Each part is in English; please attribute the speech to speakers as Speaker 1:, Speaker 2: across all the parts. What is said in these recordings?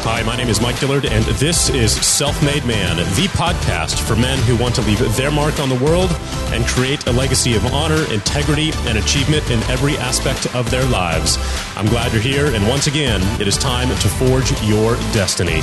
Speaker 1: Hi, my name is Mike Dillard, and this is Self-Made Man, the podcast for men who want to leave their mark on the world and create a legacy of honor, integrity, and achievement in every aspect of their lives. I'm glad you're here, and once again, it is time to forge your destiny.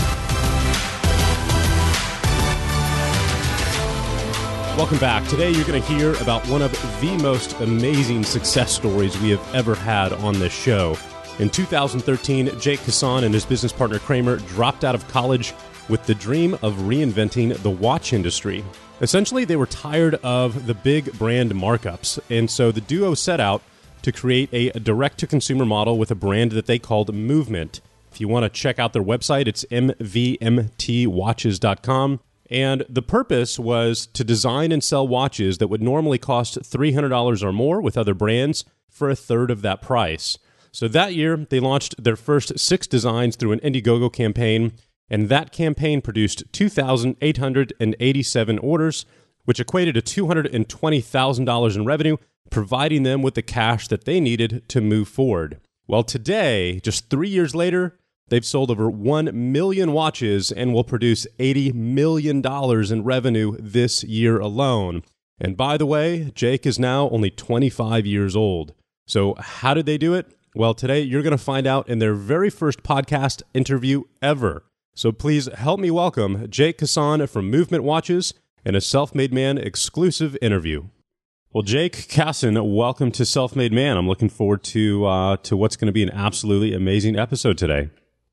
Speaker 1: Welcome back. Today, you're going to hear about one of the most amazing success stories we have ever had on this show. In 2013, Jake Kassan and his business partner Kramer dropped out of college with the dream of reinventing the watch industry. Essentially, they were tired of the big brand markups, and so the duo set out to create a direct-to-consumer model with a brand that they called Movement. If you want to check out their website, it's mvmtwatches.com. And the purpose was to design and sell watches that would normally cost $300 or more with other brands for a third of that price. So that year, they launched their first 6 designs through an Indiegogo campaign, and that campaign produced 2,887 orders, which equated to $220,000 in revenue, providing them with the cash that they needed to move forward. Well, today, just 3 years later, they've sold over 1 million watches and will produce $80 million in revenue this year alone. And by the way, Jake is now only 25 years old. So how did they do it? Well, today you're going to find out in their very first podcast interview ever. So please help me welcome Jake Kassan from Movement Watches and a Self-Made Man exclusive interview. Well, Jake Kassan, welcome to Self-Made Man. I'm looking forward to what's going to be an absolutely amazing episode today.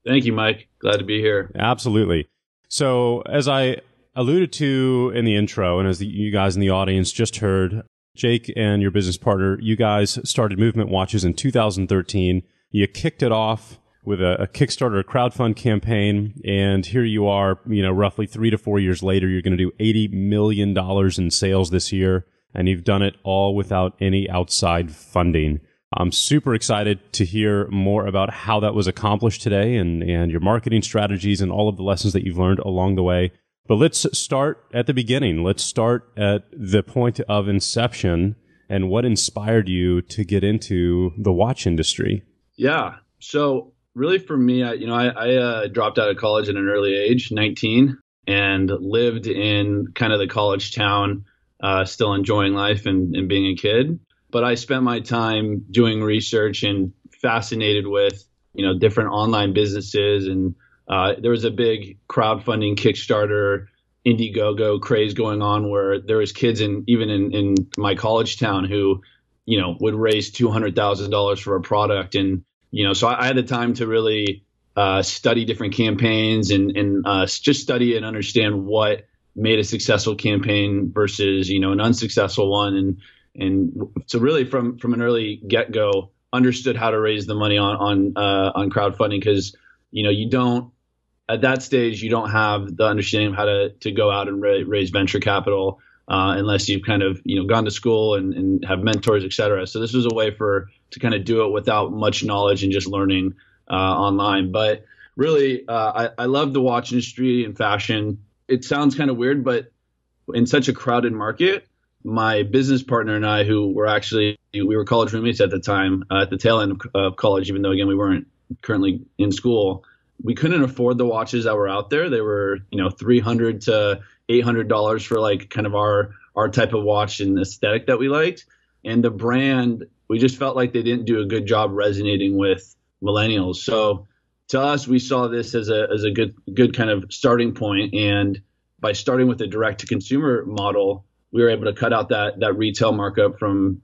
Speaker 2: Thank you, Mike. Glad to be here.
Speaker 1: Absolutely. So as I alluded to in the intro, and as you guys in the audience just heard, Jake and your business partner, you guys started Movement Watches in 2013. You kicked it off with a Kickstarter, a crowdfund campaign, and here you are, roughly 3 to 4 years later, you're going to do $80 million in sales this year, and you've done it all without any outside funding. I'm super excited to hear more about how that was accomplished today and your marketing strategies and all of the lessons that you've learned along the way. But let's start at the beginning. Let's start at the point of inception and what inspired you to get into the watch industry.
Speaker 2: Yeah. So really for me, I dropped out of college at an early age, 19, and lived in kind of the college town, still enjoying life and being a kid. But I spent my time doing research and fascinated with, different online businesses. And there was a big crowdfunding Kickstarter, Indiegogo craze going on where there was kids even in my college town who, would raise $200,000 for a product. And, so I had the time to really study different campaigns and just study and understand what made a successful campaign versus, an unsuccessful one. And so really from an early get-go, understood how to raise the money on crowdfunding because, at that stage, you don't have the understanding of how to go out and raise venture capital unless you've kind of, gone to school and have mentors, et cetera. So this was a way to kind of do it without much knowledge and just learning online. But really, I love the watch industry and fashion. It sounds kind of weird, but in such a crowded market, my business partner and I, we were college roommates at the time, at the tail end of college, even though, again, we weren't currently in school. We couldn't afford the watches that were out there. They were, $300 to $800 for like kind of our type of watch and aesthetic that we liked. And the brand, we just felt like they didn't do a good job resonating with millennials. So to us, we saw this as a good kind of starting point. And by starting with a direct to consumer model, we were able to cut out that retail markup from,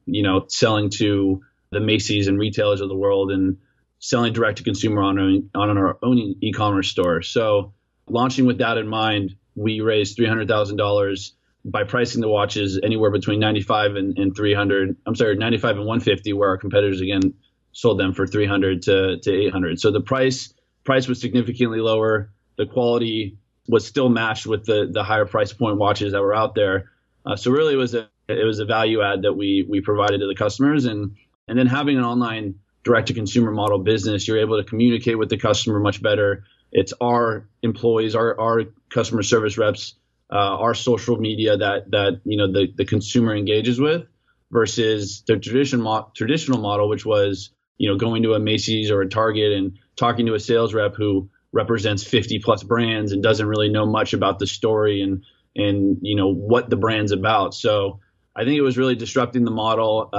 Speaker 2: selling to the Macy's and retailers of the world and selling direct to consumer on our own e-commerce store. So launching with that in mind, we raised $300,000 by pricing the watches anywhere between $95 and $300. I'm sorry, $95 and $150, where our competitors again sold them for $300 to $800. So the price was significantly lower. The quality was still matched with the higher price point watches that were out there. So really, it was a value add that we provided to the customers, and then having an online direct-to-consumer model business, you're able to communicate with the customer much better. It's our employees, our customer service reps, our social media that the consumer engages with, versus the traditional model, which was going to a Macy's or a Target and talking to a sales rep who represents 50 plus brands and doesn't really know much about the story and what the brand's about. So I think it was really disrupting the model,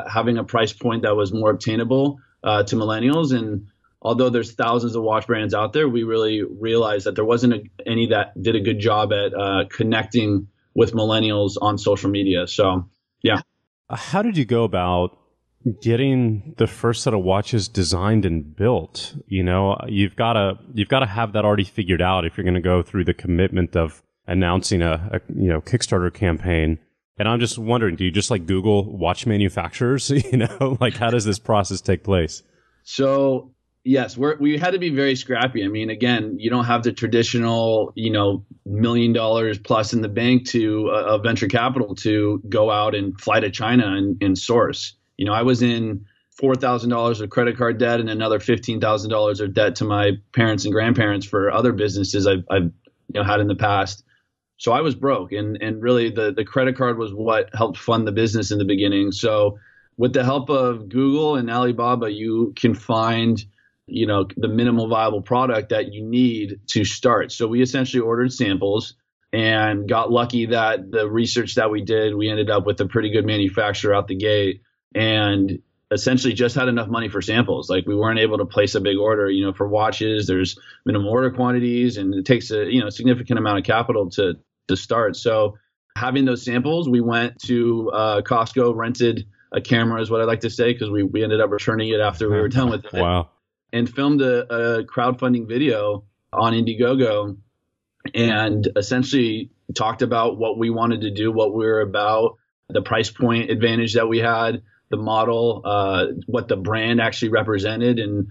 Speaker 2: having a price point that was more obtainable to millennials. And although there's thousands of watch brands out there, we really realized that there wasn't any that did a good job at connecting with millennials on social media. So, yeah.
Speaker 1: How did you go about getting the first set of watches designed and built? You've got to have that already figured out if you're going to go through the commitment of announcing a Kickstarter campaign. And I'm just wondering, do you just like Google watch manufacturers? How does this process take place?
Speaker 2: So yes, we had to be very scrappy. I mean, again, you don't have the traditional, $1 million plus in the bank to a venture capital to go out and fly to China and source. I was in $4,000 of credit card debt and another $15,000 of debt to my parents and grandparents for other businesses I've had in the past. So I was broke, and really the credit card was what helped fund the business in the beginning. So with the help of Google and Alibaba, you can find, the minimal viable product that you need to start. So we essentially ordered samples and got lucky that the research that we did, we ended up with a pretty good manufacturer out the gate, and essentially just had enough money for samples. Like, we weren't able to place a big order. For watches, there's minimum order quantities, and it takes a significant amount of capital to start. So having those samples, we went to Costco, rented a camera is what I like to say, because we ended up returning it after we were done with it.
Speaker 1: Wow.
Speaker 2: And filmed a crowdfunding video on Indiegogo, and essentially talked about what we wanted to do, what we were about, the price point advantage that we had, the model, what the brand actually represented, and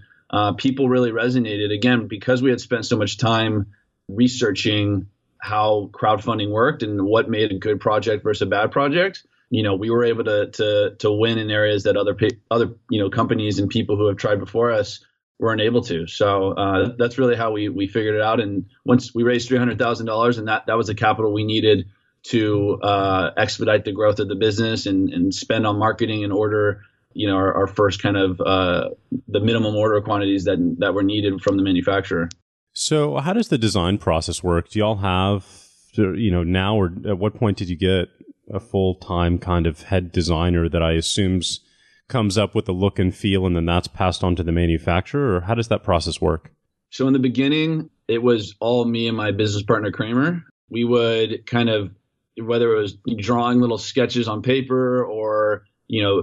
Speaker 2: people really resonated. Again, because we had spent so much time researching how crowdfunding worked and what made a good project versus a bad project, we were able to win in areas that other companies and people who have tried before us weren't able to. So that's really how we figured it out. And once we raised $300,000, and that was the capital we needed to expedite the growth of the business and spend on marketing and order, our first kind of the minimum order quantities that were needed from the manufacturer.
Speaker 1: So how does the design process work? Do y'all have, now, or at what point did you get a full-time kind of head designer that I assume comes up with the look and feel, and then that's passed on to the manufacturer? Or how does that process work?
Speaker 2: So in the beginning, it was all me and my business partner, Kramer. We would kind of, whether it was drawing little sketches on paper or,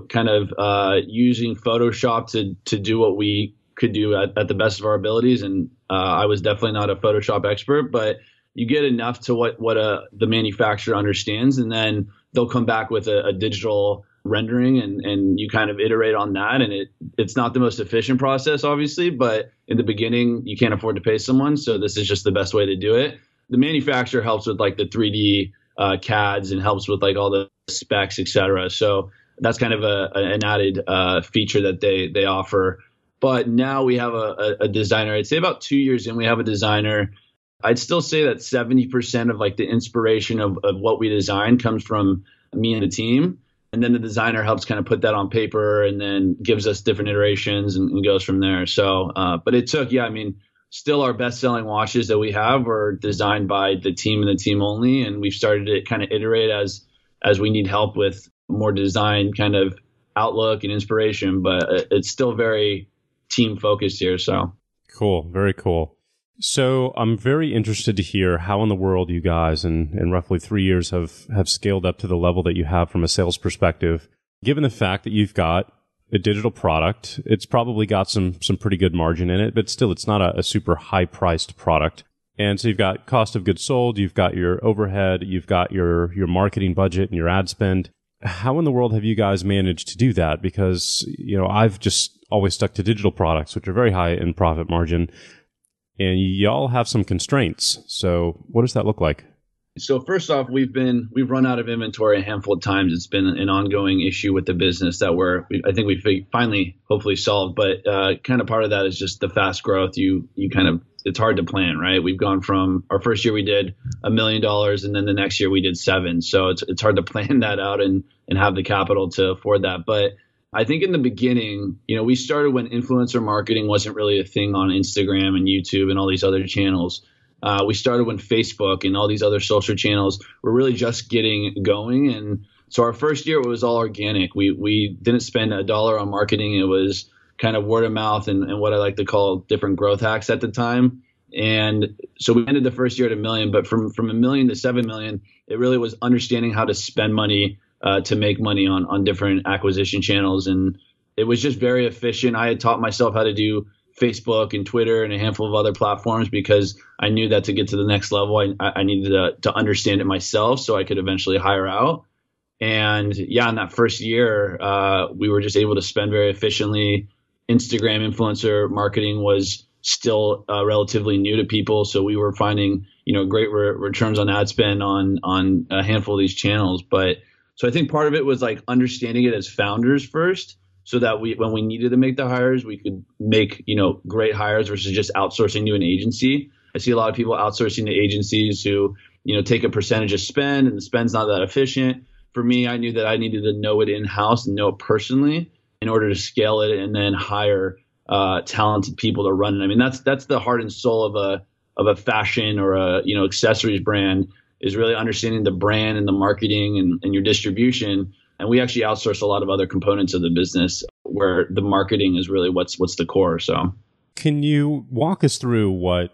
Speaker 2: kind of using Photoshop to do what we could do at the best of our abilities. And I was definitely not a Photoshop expert, but you get enough to what the manufacturer understands, and then they'll come back with a digital rendering, and you kind of iterate on that. And it's not the most efficient process, obviously, but in the beginning you can't afford to pay someone, so this is just the best way to do it. The manufacturer helps with like the 3D CADs and helps with like all the specs, etc. So that's kind of an added feature that they offer. But now we have a designer. I'd say about 2 years in, we have a designer. I'd still say that 70% of like the inspiration of what we design comes from me and the team. And then the designer helps kind of put that on paper and then gives us different iterations and goes from there. So, but it took, still our best selling watches that we have were designed by the team and the team only. And we've started to kind of iterate as we need help with more design kind of outlook and inspiration, but it's still very team focused here. So
Speaker 1: cool. Very cool. So I'm very interested to hear how in the world you guys in roughly 3 years have scaled up to the level that you have from a sales perspective, given the fact that you've got a digital product. It's probably got some pretty good margin in it, but still it's not a super high priced product. And so you've got cost of goods sold, you've got your overhead, you've got your marketing budget and your ad spend. How in the world have you guys managed to do that? Because, I've just always stuck to digital products, which are very high in profit margin. And y'all have some constraints. So what does that look like?
Speaker 2: So first off, we've run out of inventory a handful of times. It's been an ongoing issue with the business that I think we finally hopefully solved. But kind of part of that is just the fast growth. It's hard to plan, right? We've gone from our first year we did $1 million, and then the next year we did $7 million. So it's hard to plan that out and have the capital to afford that. But I think in the beginning, we started when influencer marketing wasn't really a thing on Instagram and YouTube and all these other channels. We started when Facebook and all these other social channels were really just getting going. And so our first year, it was all organic. We didn't spend a dollar on marketing. It was kind of word of mouth and what I like to call different growth hacks at the time. And so we ended the first year at $1 million, but from $1 million to $7 million, it really was understanding how to spend money to make money on different acquisition channels. And it was just very efficient. I had taught myself how to do Facebook and Twitter and a handful of other platforms because I knew that to get to the next level, I needed to understand it myself so I could eventually hire out. And yeah, in that first year, we were just able to spend very efficiently. Instagram influencer marketing was still relatively new to people. So we were finding, great returns on ad spend on a handful of these channels. So I think part of it was like understanding it as founders first, so that when we needed to make the hires, we could make, great hires versus just outsourcing to an agency. I see a lot of people outsourcing to agencies who, take a percentage of spend, and the spend's not that efficient. For me, I knew that I needed to know it in-house and know it personally in order to scale it and then hire talented people to run it. I mean, that's the heart and soul of a fashion or a, accessories brand, is really understanding the brand and the marketing and your distribution. And we actually outsource a lot of other components of the business where the marketing is really what's the core. So
Speaker 1: can you walk us through what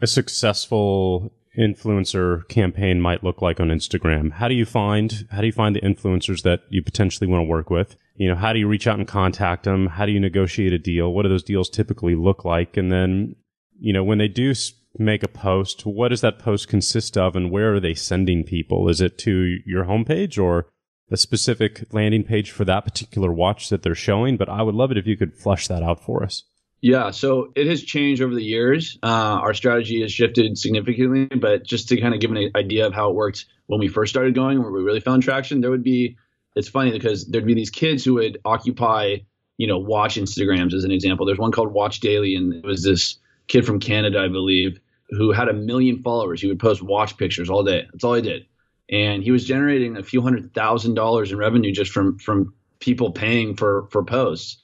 Speaker 1: a successful influencer campaign might look like on Instagram? How do you find the influencers that you potentially want to work with? How do you reach out and contact them? How do you negotiate a deal? What do those deals typically look like? And then, when they do make a post, what does that post consist of, and where are they sending people? Is it to your homepage or a specific landing page for that particular watch that they're showing? But I would love it if you could flesh that out for us.
Speaker 2: Yeah, so it has changed over the years. Our strategy has shifted significantly, but just to kind of give an idea of how it worked when we first started going, where we really found traction, it's funny because there'd be these kids who would occupy, watch Instagrams as an example. There's one called Watch Daily, and it was this kid from Canada, I believe, who had 1 million followers. He would post watch pictures all day. That's all he did. And he was generating a few $100,000 in revenue just from people paying for posts.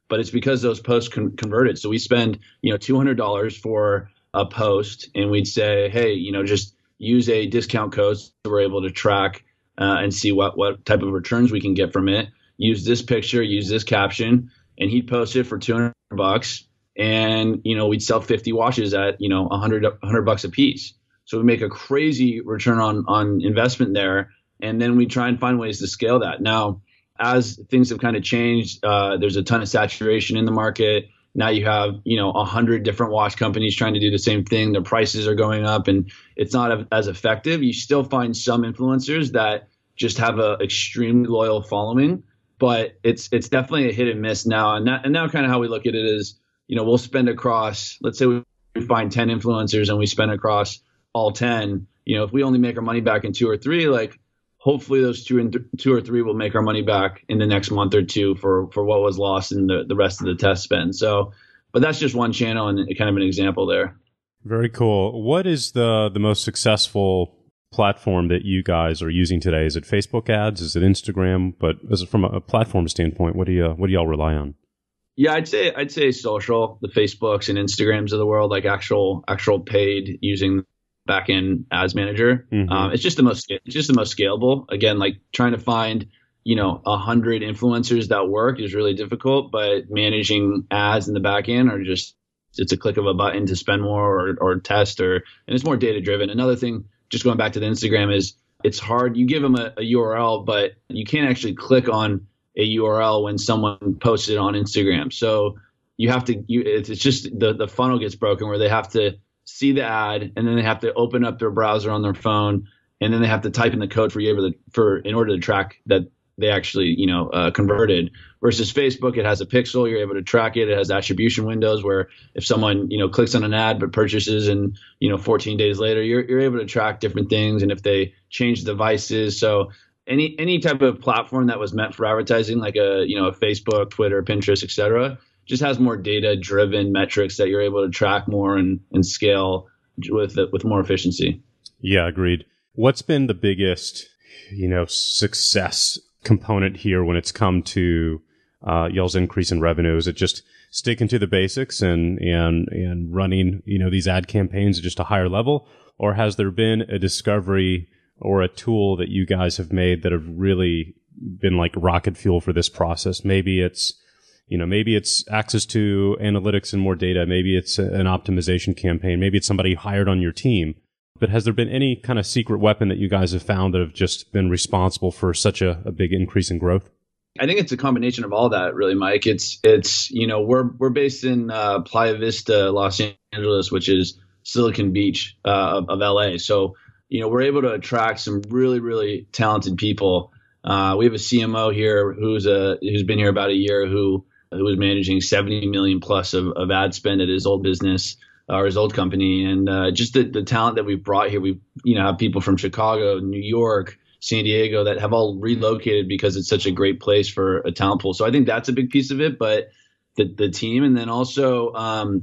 Speaker 2: But it's because those posts converted. So we spend, $200 for a post, and we'd say, hey, just use a discount code so we're able to track and see what type of returns we can get from it. Use this picture, use this caption, and he'd post it for $200. And, we'd sell 50 watches at, $100 a piece. So we make a crazy return on investment there. And then we try and find ways to scale that. Now, as things have kind of changed, there's a ton of saturation in the market. Now you have, 100 different watch companies trying to do the same thing. Their prices are going up and it's not as effective. You still find some influencers that just have an extremely loyal following, but it's definitely a hit and miss now. And now kind of how we look at it is, we'll spend across, let's say we find 10 influencers and we spend across all 10, if we only make our money back in 2 or 3, like hopefully those 2 or 3 will make our money back in the next month or 2 for what was lost in the rest of the test spend. So, but that's just one channel and kind of an example there.
Speaker 1: Very cool. What is the most successful platform that you guys are using today? Is it Facebook ads? Is it Instagram? But from a platform standpoint, what do y'all rely on?
Speaker 2: Yeah, I'd say social, the Facebooks and Instagrams of the world, like actual paid using back-end ads manager.
Speaker 1: Mm-hmm.
Speaker 2: It's just the most scalable. Again, like trying to find 100 influencers that work is really difficult, but managing ads in the back end it's a click of a button to spend more or test, and it's more data driven. Another thing, just going back to the Instagram, is it's hard. You give them a URL, but you can't actually click on a URL when someone posts it on Instagram. So you have to, it's just the funnel gets broken where they have to see the ad and then they have to open up their browser on their phone and then they have to type in the code in order to track that they actually, converted. Versus Facebook, it has a pixel, you're able to track it. It has attribution windows where if someone, clicks on an ad but purchases and, 14 days later, you're able to track different things. And if they change devices, so any type of platform that was meant for advertising, like a Facebook, Twitter, Pinterest, et cetera, just has more data driven metrics that you're able to track more and scale with more efficiency.
Speaker 1: Yeah, agreed. What's been the biggest, success component here when it's come to y'all's increase in revenue? Is it just sticking to the basics and running, these ad campaigns at just a higher level? Or has there been a discovery or a tool that you guys have made that have really been like rocket fuel for this process? Maybe it's access to analytics and more data. Maybe it's an optimization campaign. Maybe it's somebody hired on your team. But has there been any kind of secret weapon that you guys have found that have just been responsible for such a big increase in growth?
Speaker 2: I think it's a combination of all that, really, Mike. It's we're based in Playa Vista, Los Angeles, which is Silicon Beach of LA. So we're able to attract some really, really talented people. We have a CMO here who's been here about a year, who was managing 70 million plus of ad spend at his old business or his old company. And just the talent that we've brought here, we have people from Chicago, New York, San Diego that have all relocated because it's such a great place for a talent pool. So I think that's a big piece of it, but the team. And then also,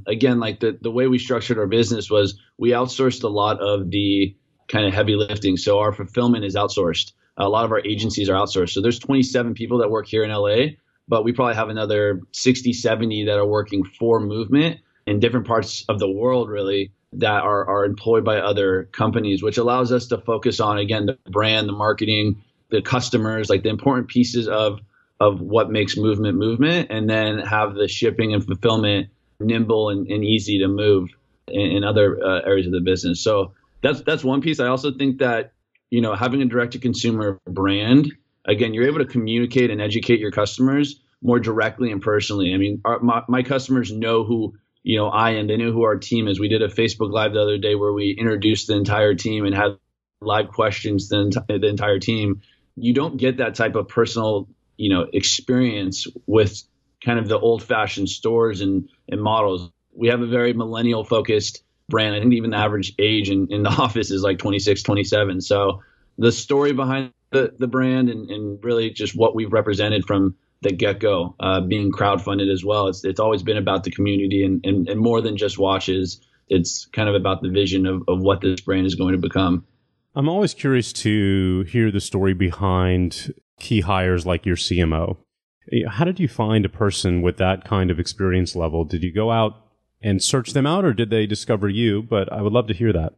Speaker 2: again, like the way we structured our business was we outsourced a lot of the kind of heavy lifting. So our fulfillment is outsourced. A lot of our agencies are outsourced. So there's 27 people that work here in LA, but we probably have another 60, 70 that are working for Movement in different parts of the world, really, that are employed by other companies, which allows us to focus on, again, the brand, the marketing, the customers, like the important pieces of what makes movement, and then have the shipping and fulfillment nimble and easy to move in other areas of the business. So that's one piece. I also think that, having a direct-to-consumer brand, again, you're able to communicate and educate your customers more directly and personally. I mean, my customers know who I am. They know who our team is. We did a Facebook Live the other day where we introduced the entire team and had live questions to the entire team. You don't get that type of personal, experience with kind of the old-fashioned stores and models. We have a very millennial-focused brand. I think even the average age in the office is like 26, 27. So the story behind the brand and really just what we've represented from the get-go, being crowdfunded as well. It's always been about the community and more than just watches. It's kind of about the vision of what this brand is going to become.
Speaker 1: I'm always curious to hear the story behind key hires like your CMO. How did you find a person with that kind of experience level? Did you go out and search them out, or did they discover you? But I would love to hear that.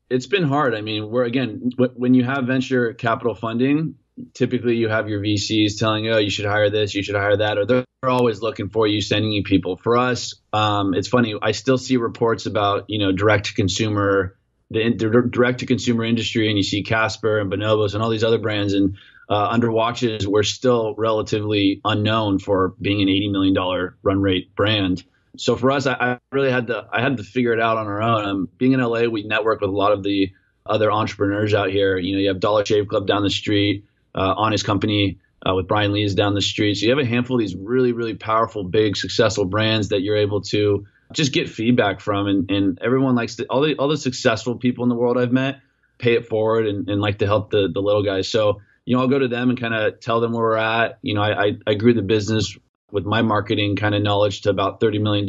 Speaker 2: It's been hard. I mean, when you have venture capital funding, typically you have your VCs telling you, oh, you should hire this, you should hire that, or they're always looking for you, sending you people. For us, it's funny. I still see reports about, direct to consumer, the direct to consumer industry, and you see Casper and Bonobos and all these other brands. And under Watches, we're still relatively unknown for being an $80 million run rate brand. So for us, I really had to figure it out on our own. Being in LA, we network with a lot of the other entrepreneurs out here. You have Dollar Shave Club down the street. Honest Company with Brian Lee is down the street. So you have a handful of these really, really powerful, big, successful brands that you're able to just get feedback from. And everyone likes all the successful people in the world I've met pay it forward and like to help the little guys. So, I'll go to them and kind of tell them where we're at. I grew the business with my marketing kind of knowledge to about $30 million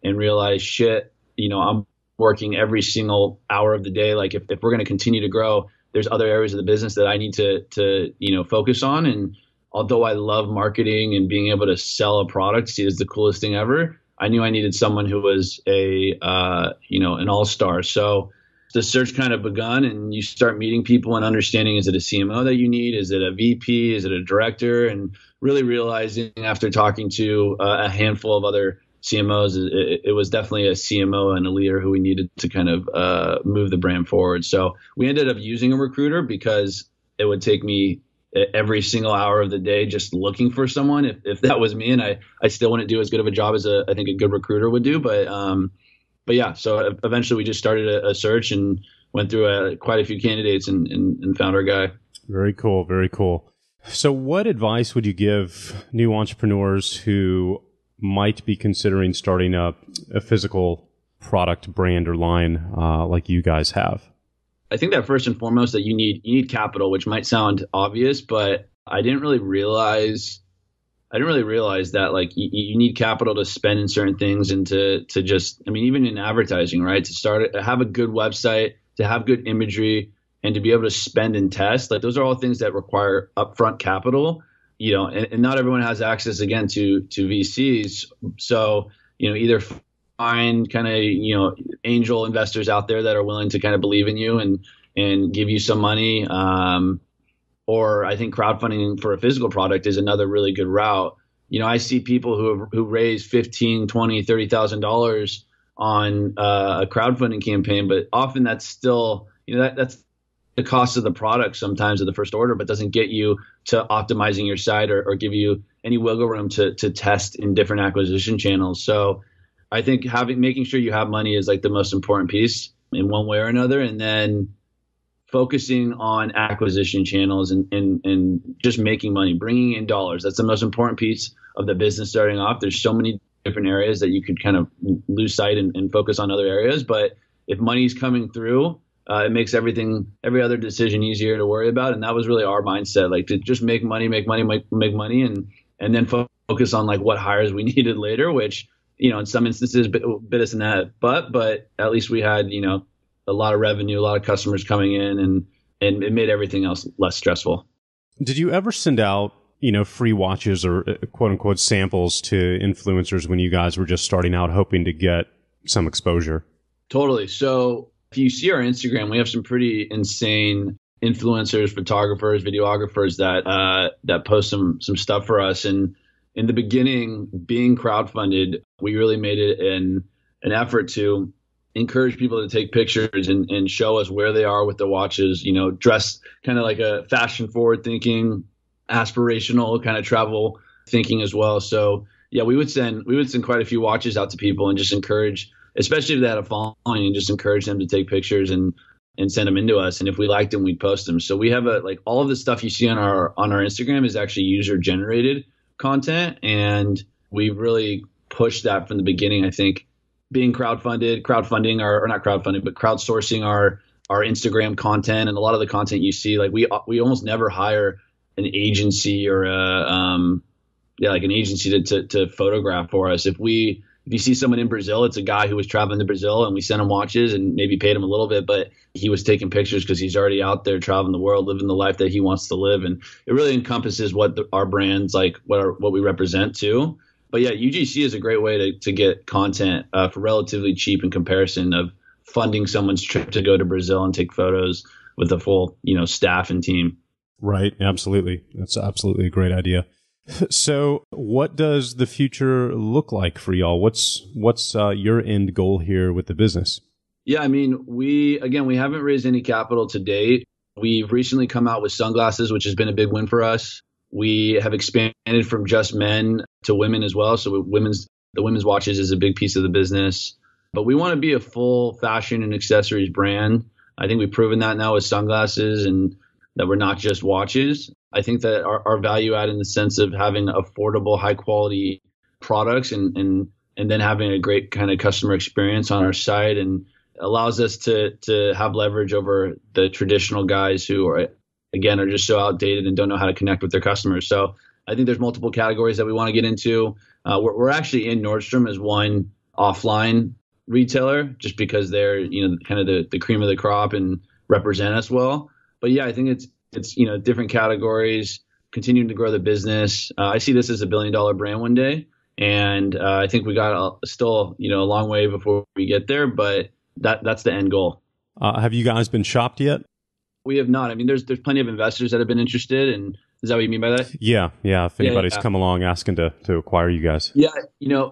Speaker 2: and realize, I'm working every single hour of the day. Like if we're going to continue to grow, there's other areas of the business that I need to focus on. And although I love marketing and being able to sell a product, see it as the coolest thing ever, I knew I needed someone who was an all-star. So the search kind of begun, and you start meeting people and understanding, is it a CMO that you need? Is it a VP? Is it a director? And really realizing after talking to a handful of other CMOs, it was definitely a CMO and a leader who we needed to kind of move the brand forward. So we ended up using a recruiter because it would take me every single hour of the day just looking for someone. If that was me, and I still wouldn't do as good of a job as I think a good recruiter would do. But yeah, so eventually we just started a search and went through quite a few candidates and found our guy.
Speaker 1: Very cool. Very cool. So what advice would you give new entrepreneurs who might be considering starting a physical product brand or line like you guys have?
Speaker 2: I think that first and foremost that you need capital, which might sound obvious, but I didn't really realize that like you need capital to spend in certain things and to just, even in advertising, right? To have a good website, to have good imagery, and to be able to spend and test, like those are all things that require upfront capital. and not everyone has access again to VCs. So, either find kind of, angel investors out there that are willing to kind of believe in you and give you some money. Or I think crowdfunding for a physical product is another really good route. I see people who raise $15,000, $20,000, $30,000 on a crowdfunding campaign, but often that's still, that's the cost of the product sometimes of the first order, but doesn't get you to optimizing your site or give you any wiggle room to test in different acquisition channels. So I think making sure you have money is like the most important piece in one way or another. And then focusing on acquisition channels and just making money, bringing in dollars. That's the most important piece of the business starting off. There's so many different areas that you could kind of lose sight and focus on other areas. But if money's coming through, it makes every other decision easier to worry about. And that was really our mindset, like to just make money, and then focus on like what hires we needed later, which, in some instances bit us in that butt, but at least we had, a lot of revenue, a lot of customers coming in, and it made everything else less stressful.
Speaker 1: Did you ever send out, free watches or quote unquote samples to influencers when you guys were just starting out hoping to get some exposure? Totally.
Speaker 2: So if you see our Instagram, we have some pretty insane influencers, photographers, videographers that post some stuff for us. And in the beginning, being crowdfunded, we really made it an effort to encourage people to take pictures and show us where they are with their watches, dressed kind of like a fashion forward thinking, aspirational kind of travel thinking as well. So yeah, we would send quite a few watches out to people and just encourage, especially if they had a following, and just encourage them to take pictures and send them into us. And if we liked them, we'd post them. So we have all of the stuff you see on our Instagram is actually user generated content. And we really pushed that from the beginning. I think being crowdsourcing our Instagram content, and a lot of the content you see, like we almost never hire an agency or an agency to photograph for us. If you see someone in Brazil, it's a guy who was traveling to Brazil, and we sent him watches and maybe paid him a little bit, but he was taking pictures because he's already out there traveling the world, living the life that he wants to live. And it really encompasses what our brands, like what we represent too. But yeah, UGC is a great way to get content for relatively cheap in comparison of funding someone's trip to go to Brazil and take photos with a full, staff and team.
Speaker 1: Right. Absolutely. That's absolutely a great idea. So what does the future look like for y'all? What's your end goal here with the business?
Speaker 2: Yeah, I mean, we haven't raised any capital to date. We've recently come out with sunglasses, which has been a big win for us. We have expanded from just men to women as well. So the women's watches is a big piece of the business. But we want to be a full fashion and accessories brand. I think we've proven that now with sunglasses, and that we're not just watches. I think that our value add in the sense of having affordable, high quality products and then having a great kind of customer experience on our site, and allows us to have leverage over the traditional guys who are just so outdated and don't know how to connect with their customers. So I think there's multiple categories that we want to get into. We're actually in Nordstrom as one offline retailer, just because they're, kind of the cream of the crop and represent us well. But yeah, I think it's different categories, continuing to grow the business. I see this as $1 billion brand one day. And I think we got still, a long way before we get there, but that's the end goal.
Speaker 1: Have you guys been shopped yet?
Speaker 2: We have not. I mean, there's plenty of investors that have been interested. And is that what you mean by that?
Speaker 1: Yeah. If anybody's come along asking to acquire you guys.
Speaker 2: Yeah.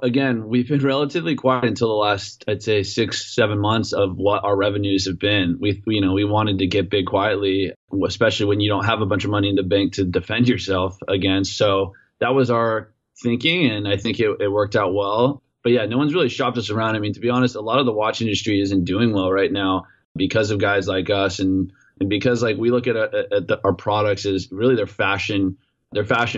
Speaker 2: Again, we've been relatively quiet until the last, I'd say 6-7 months of what our revenues have been. We wanted to get big quietly, especially when you don't have a bunch of money in the bank to defend yourself against. So that was our thinking, and I think it worked out well. But yeah, no one's really shopped us around. I mean, to be honest, a lot of the watch industry isn't doing well right now because of guys like us, and because we look at our products as really they're fashion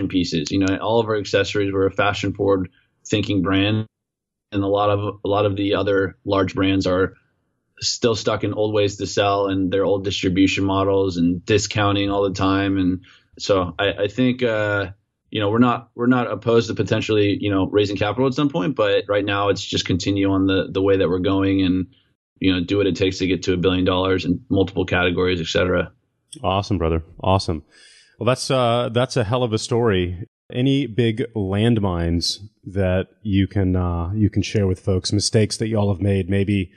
Speaker 2: pieces. All of our accessories, we're a fashion forward thinking brand, and a lot of the other large brands are still stuck in old ways to sell and their old distribution models and discounting all the time. And so I think we're not opposed to potentially raising capital at some point, but right now it's just continue on the way that we're going and do what it takes to get to $1 billion in multiple categories, et cetera.
Speaker 1: Awesome, brother. Awesome. Well, that's a hell of a story. Any big landmines that you can share with folks, mistakes that y'all have made, maybe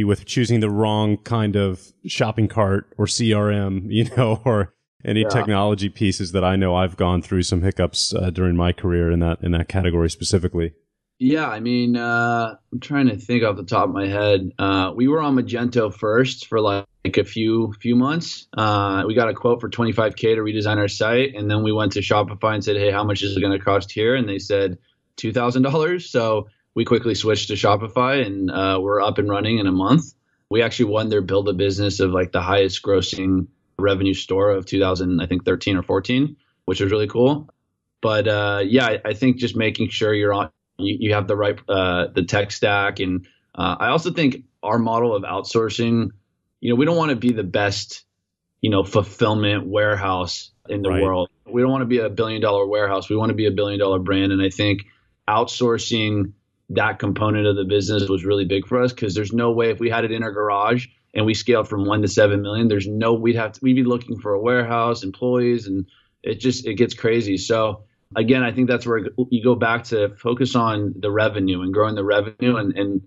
Speaker 1: with choosing the wrong kind of shopping cart or CRM, or any technology pieces that I know I've gone through some hiccups during my career in that category specifically.
Speaker 2: Yeah, I mean, I'm trying to think off the top of my head. We were on Magento first for like a few months. We got a quote for $25K to redesign our site, and then we went to Shopify and said, "Hey, how much is it going to cost here?" And they said $2,000. So we quickly switched to Shopify, and we're up and running in a month. We actually won their Build a Business of like the highest grossing revenue store of 2013 or 14, which was really cool. But I think just making sure you have the right the tech stack, and I also think our model of outsourcing, we don't want to be the best fulfillment warehouse in the world. We don't want to be a $1 billion warehouse. We want to be a $1 billion brand, and I think outsourcing that component of the business was really big for us, because there's no way, if we had it in our garage and we scaled from 1 to 7 million, we'd be looking for a warehouse, employees, and it gets crazy. So again, I think that's where you go back to focus on the revenue and growing the revenue, and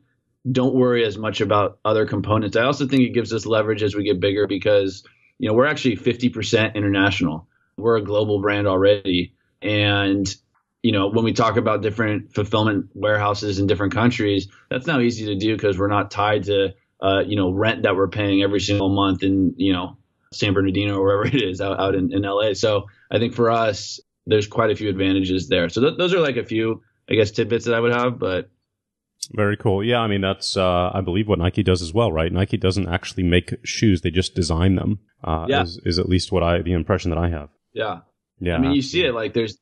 Speaker 2: don't worry as much about other components. I also think it gives us leverage as we get bigger, because, we're actually 50% international. We're a global brand already. And, when we talk about different fulfillment warehouses in different countries, that's not easy to do, because we're not tied to, rent that we're paying every single month in, San Bernardino or wherever it is out in LA. So I think for us, there's quite a few advantages there. So those are like a few, I guess, tidbits that I would have, but.
Speaker 1: Very cool. Yeah. I mean, that's, I believe what Nike does as well, right? Nike doesn't actually make shoes. They just design them, is at least the impression that I have.
Speaker 2: Yeah.
Speaker 1: Yeah.
Speaker 2: I mean, you see it like there's,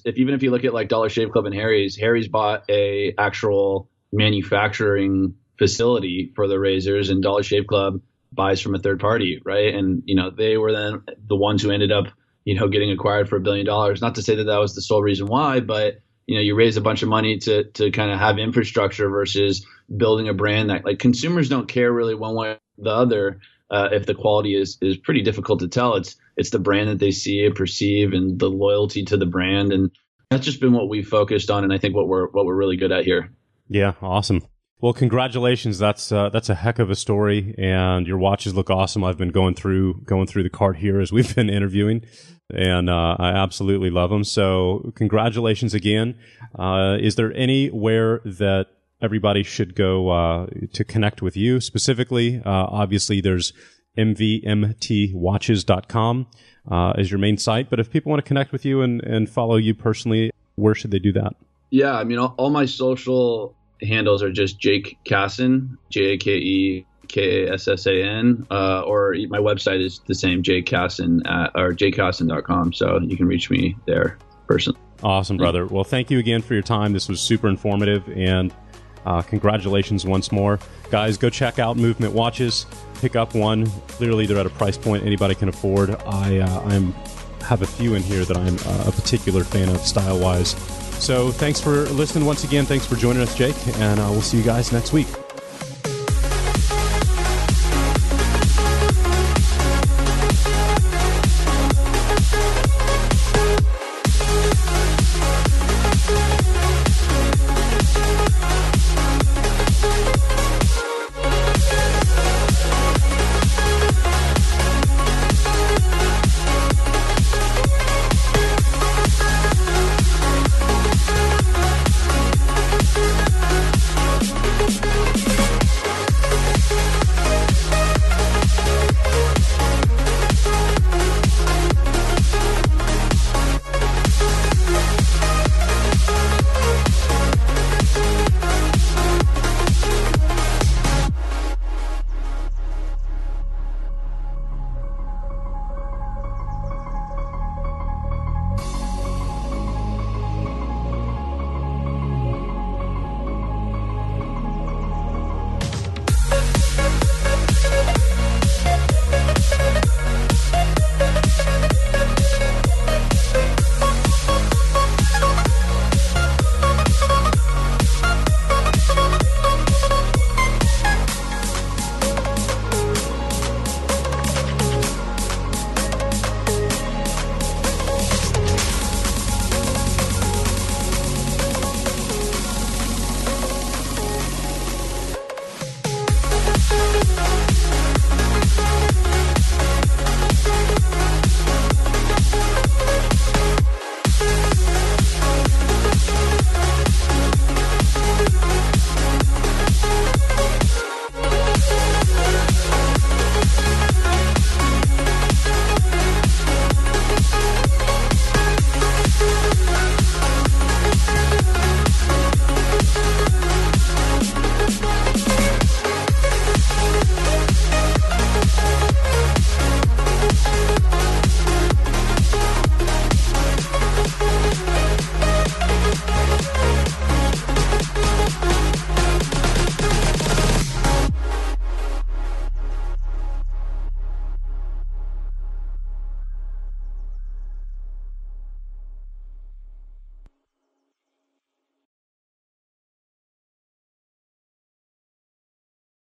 Speaker 2: even if you look at like Dollar Shave Club and Harry's bought a actual manufacturing facility for the razors, and Dollar Shave Club buys from a third party. Right. And, they were then the ones who ended up, getting acquired for $1 billion. Not to say that was the sole reason why, but, you raise a bunch of money to kind of have infrastructure versus building a brand that, like, consumers don't care really one way or the other. If the quality is pretty difficult to tell, it's the brand that they see and perceive, and the loyalty to the brand. And that's just been what we've focused on. And I think what we're really good at here.
Speaker 1: Yeah. Awesome. Well, congratulations. That's a heck of a story, and your watches look awesome. I've been going through the cart here as we've been interviewing, and I absolutely love them. So congratulations again. Is there anywhere that everybody should go to connect with you specifically? Obviously, there's mvmtwatches.com as your main site, but if people want to connect with you and follow you personally, where should they do that?
Speaker 2: Yeah, I mean, all my social handles are just Jake Kassan, JakeKassan, or my website is the same, jakekassan or jakekassan.com. So you can reach me there personally.
Speaker 1: Awesome, brother. Well, thank you again for your time. This was super informative, and congratulations once more. Guys, go check out Movement Watches. Pick up one. Clearly, they're at a price point anybody can afford. I have a few in here that I'm a particular fan of style-wise. So thanks for listening once again. Thanks for joining us, Jake, and we'll see you guys next week.